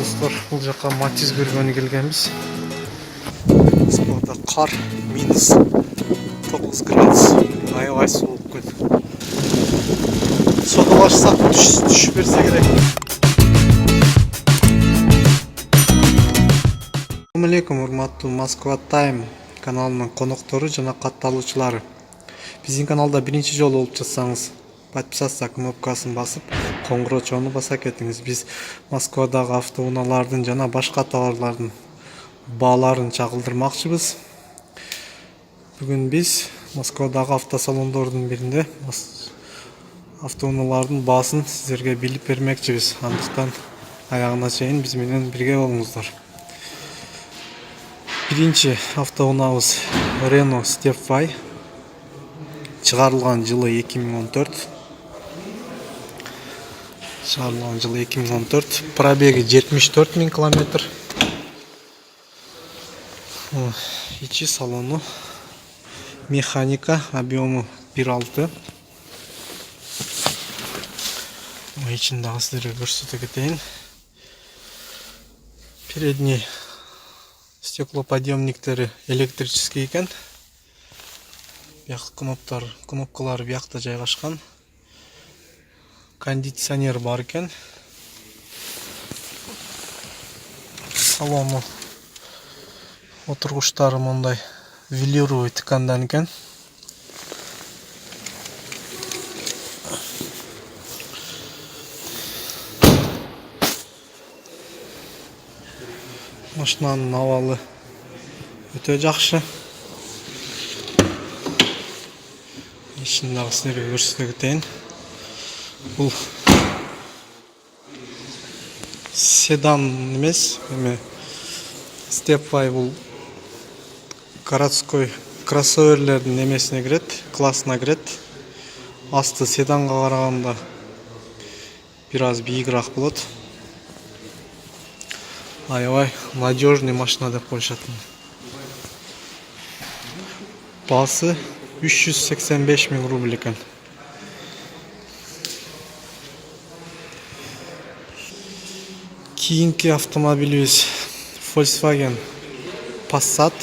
достор, бұл жаққа Матиз көргені келгенбіз. Москвада қар минус 9 градус. Аябай суық күн. Соны ашсақ түшіп берсе керек. Ассалауму алейкум, урматтуу Москва Тайм каналының коноктору жана катталуучулары. Биздин каналда биринчи жолу болуп жатсаңыз, подписаться кнопкасын басып, коңгурочону баса кетиңиз. Биз Москвадагы автоунаалардын жана башка товарлардын бааларын чагылдырмакчыбыз. Бүгүн биз Москвадагы автосалондордун биринде автоунаалардын баасын сиздерге билип бермекчибиз. Андыктан аягына чейин биз менен бирге болуңуздар. Биринчи автоунаабыз Renault Stepway. Чыгарылган жылы 2014. Чыгарылган жылы 2014. Пробеги 74 000 километр. Ичи салону механика, объему 1.6. Ичиндагы сиздерге көрсөтө кетейин. Передний стеклоподъемниктери электрический экен. Кнопкалары биякта жайгашкан. Кондиционер бар экен. Салону отургучтары мындай велюровый ткандан экен. Машинанын абалы өтө жакшы. Ичиндагы сиздерге көрсөтө кетейин. Бул седан эмес, Stepway бул городской кроссоверлердин эмесине кирет, классына кирет. Асты седанга караганда бир аз бийигирээк болот. Аябай надежный машина деп коюшат. Баасы 385 000 рубль экен. Кийинки автомобилибиз Volkswagen Passat.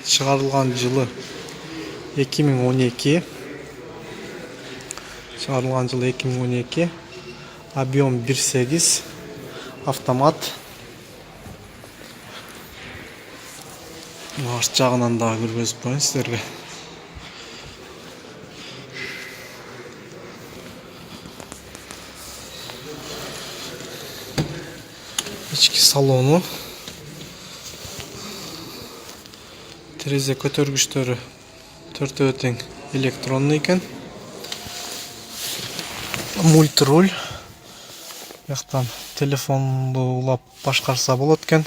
Чыгарылган жылы 2012. Чыгарылган жылы 2012. Объем 1.8. Автомат. Арт жагынан дагы көргөзүп коеюн сиздерге. Ички салону. Терезе көтөргүчтөрү төртөө тең электронный экен. Мультруль. Бияктан телефонду улап башкарса болот экен.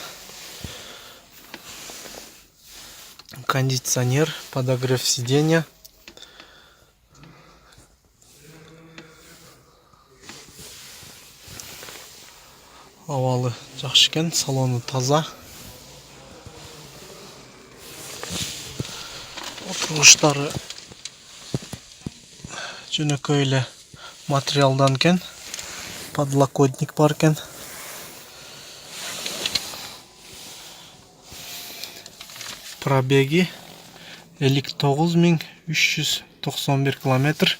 Кондиционер, подогрев сиденья. Абалы жакшы экен, салону таза. Отургучтары жөнөкөй эле материалдан экен. Подлокотник бар экен. Пробеги 59 391 километр.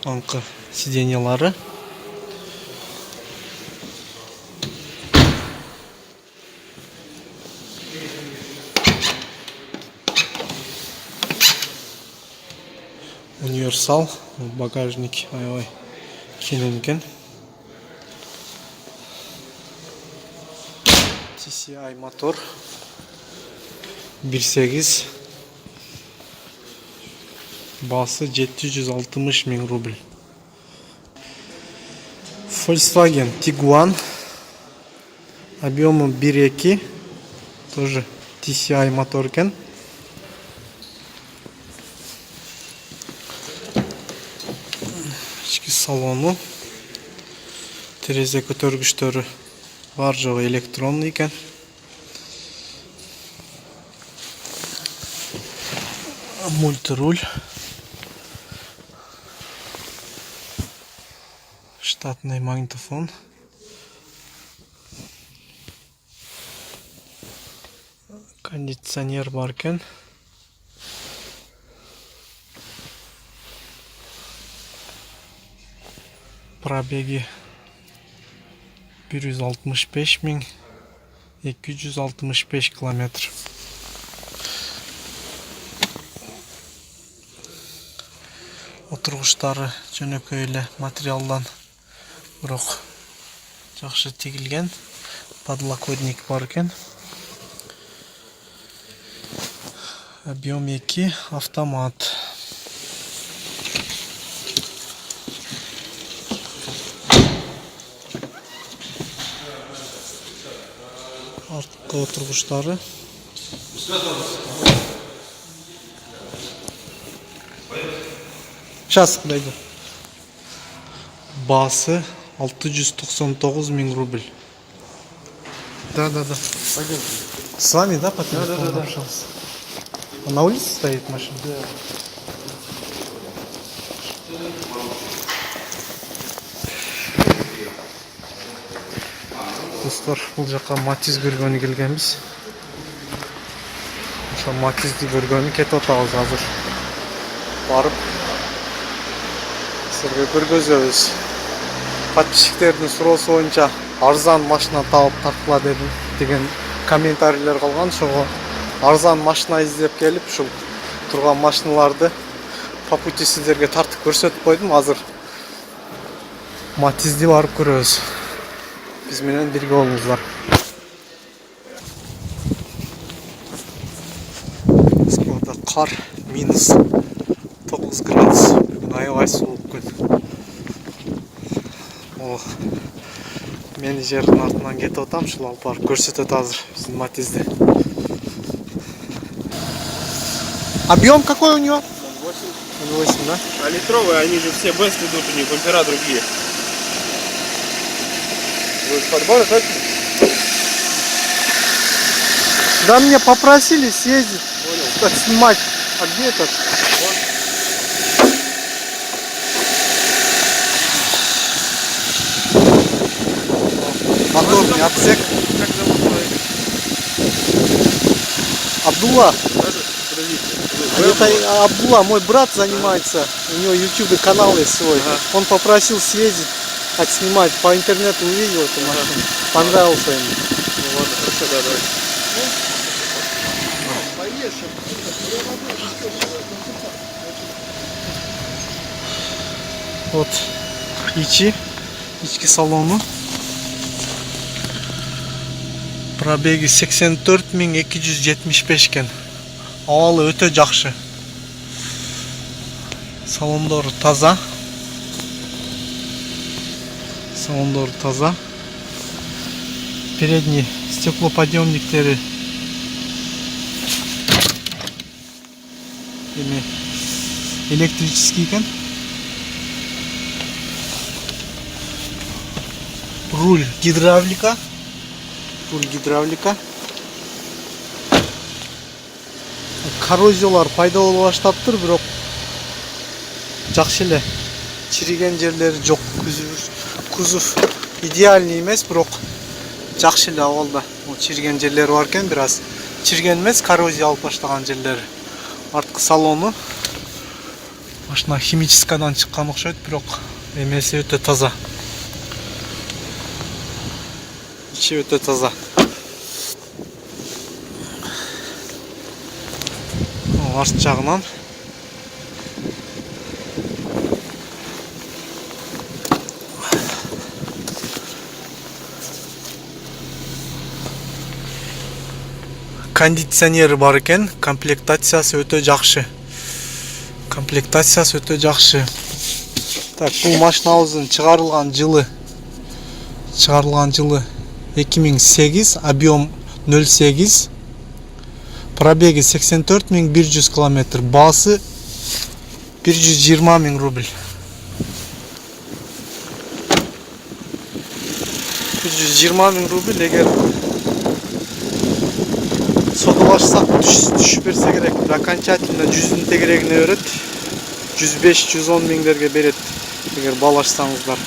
Аркы сиденьялары. Универсал, багажник аябай кең экен. TCI мотор 1.8. Баасы 760 000 рубль. Volkswagen Tiguan. Объему 1.2. Тоже TCI мотор экен. Ички салону. Терезе көтөргүчтөрү бар жогу электронный экен. Мультируль. Штатный магнитофон. Кондиционер бар экен. Пробеги 165.265 километр. Отургучтары жөнөкөй эле материалдан, бирок жакшы тигилген. Подлокотник бар экен. Объем 2, автомат. Артқы отургучтары. Сейчас дойду. Басы 699 000 рубль. Да. Пойдем. С вами, да, по телефону Да. общался? На улице стоит машина? Да. Достор, бул жака Матиз көргөнү келгенбиз. Ошо Матизди көргөнү кетип атабыз азыр. Барып сизерге көргөзөбүз. Подписчиктердин суроосу боюнча арзан машина таап тарткыла деген комментарийлер калган. Ошого арзан машина издеп келип, ушул турган машиналарды по пути сиздерге тартып көрсөтүп койдум. Азыр Матизди барып көрөбүз. Биз менен бирге болуңуздар. Москвада кар минус 9 градус. Бүгүн аябай суук күн. Менеджердин артынан кетип атам, ушул алып барып көрсөтөт азыр биздин Матизди. Объем какой у него? 8, да? А литровые, они же все бест идут, у них бампера другие. Вы в подборе хотите? Да, меня попросили съездить, Понял. снимать. А где этот? Моторный отсек. Как зовут твой? Абдулла. Подождите. Это Абдулла, мой брат занимается. У него YouTube канал есть свой. Ага. Он попросил съездить, отснимать. По интернету увидел эту машину. Понравился ему. Ну ладно, хорошо, да, давай. Вот içi салону. Пробеги 84.275 экен. Абалы өтө жакшы. Салондору таза. Передний стеклоподъемниктери электрический экен. Руль гидравлика. Коррозиялар пайда болуп баштаптыр, бирок жакшы эле. Чириген жерлери жок. Кузов идеальный эмес, бирок жакшы эле абалда. Чириген жерлери бар экен, бир аз. Чирген эмес, коррозия алып баштаган жерлери. Арткы салону машина химическадан чыккан окшойт, бирок эмеси өтө таза. İçi öte таза. Арт жагынан кондиционері бар экен. Комплектациясы өтө жакшы. Так, бул машинабыздын чыгарылган жылы 2008, объем 0,8, пробеги 84.100 км, басы 120 000 рубль. 120 000 рубль, эгер сотуп ашсак түшүп берсе керек. Окончательно 100'ün тегерегине берет. 105-110 миңдерге берет эгер бал ашсаңыздар.